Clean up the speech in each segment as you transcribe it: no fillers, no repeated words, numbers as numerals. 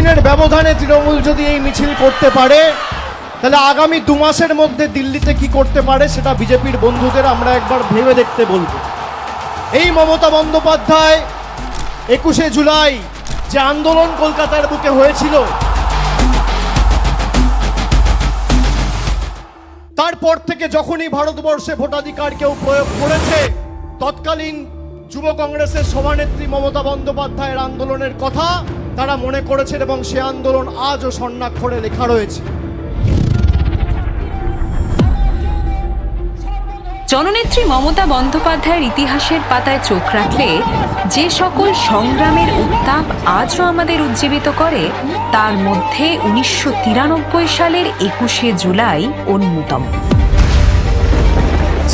দিনের ব্যবধানে তৃণমূল যদি এই মিছিল করতে পারে, তাহলে আগামী 2 মাসের মধ্যে দিল্লিতে কি করতে পারে সেটা বিজেপির বন্ধুদের আমরা একবার ভেবে দেখতে বলবো। এই মমতা বন্দ্যোপাধ্যায় 21শে জুলাই যে আন্দোলন কলকাতার বুকে হয়েছিল, তারপর থেকে যখনই ভারতবর্ষে ভোটাধিকার কেউ প্রয়োগ করেছে, তৎকালীন যুব কংগ্রেসের সভানেত্রী মমতা বন্দ্যোপাধ্যায়ের আন্দোলনের কথা তারা মনে করেছেন এবং সে আন্দোলন আজও স্বর্ণাক্ষরে লেখা রয়েছে। জননেত্রী মমতা বন্দ্যোপাধ্যায়ের ইতিহাসের পাতায় চোখ রাখলে যে সকল সংগ্রামের উত্তাপ আজও আমাদের উজ্জীবিত করে, তার মধ্যে 1993 সালের 21শে জুলাই অন্যতম।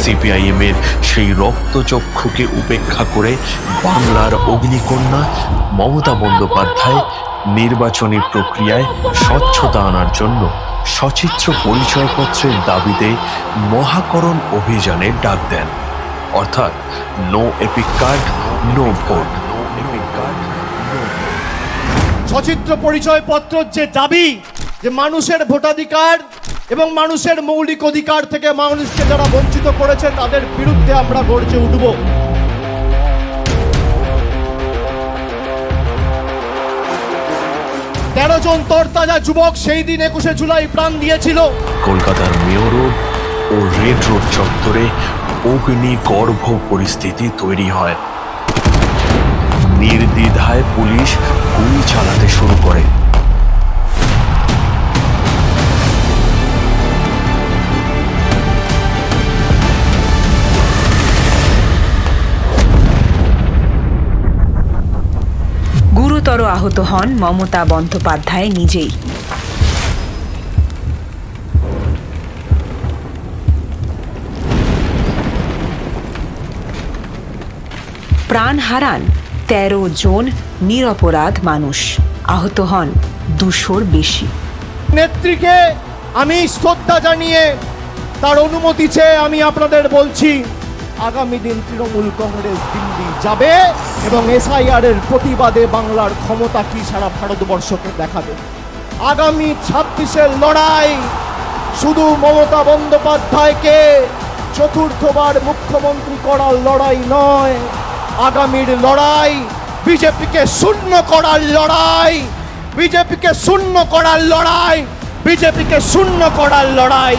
সিপিআইএম এর সেই রক্তচক্ষুকে উপেক্ষা করে বাংলার অগ্নিকন্যা মমতা বন্দ্যোপাধ্যায় নির্বাচনী প্রক্রিয়ায় স্বচ্ছতা আনার জন্য সচিত্র পরিচয়পত্রের দাবিতে মহাকরণ অভিযানের ডাক দেন। অর্থাৎ no EPIC card no vote. সচিত্র পরিচয়পত্রের যে দাবি, যে মানুষের ভোটাধিকার এবং মানুষের মৌলিক অধিকার থেকে মানুষকে যারা বঞ্চিত করেছে তাদের বিরুদ্ধে আমরা গর্জে উঠব। তেরো জন তরতাজা যুবক সেই দিন 21শে জুলাই প্রাণ দিয়েছিল। কলকাতার মেয়র রোড ও রেড রোড চত্বরে অগ্নিগর্ভ পরিস্থিতি তৈরি হয়। নির্দ্বিধায় পুলিশ গুলি চালাতে শুরু করে। গুরুতর আহত হন মমতা বন্দ্যোপাধ্যায় নিজেই। প্রাণ হারান 13 জন নিরপরাধ মানুষ, আহত হন 200-র বেশি। নেত্রীকে আমি শ্রদ্ধা জানিয়ে তার অনুমতি চেয়ে আমি আপনাদের বলছি, আগামী দিন তৃণমূল কংগ্রেস দিল্লি যাবে এবং এসআইআর এর প্রতিবাদে বাংলার ক্ষমতা কি সারা ভারতবর্ষকে দেখাবে। আগামী 26-এর লড়াই শুধু মমতা বন্দ্যোপাধ্যায়কে চতুর্থবার মুখ্যমন্ত্রী করার লড়াই নয়, আগামীর লড়াই বিজেপিকে শূন্য করার লড়াই, বিজেপিকে শূন্য করার লড়াই, বিজেপিকে শূন্য করার লড়াই।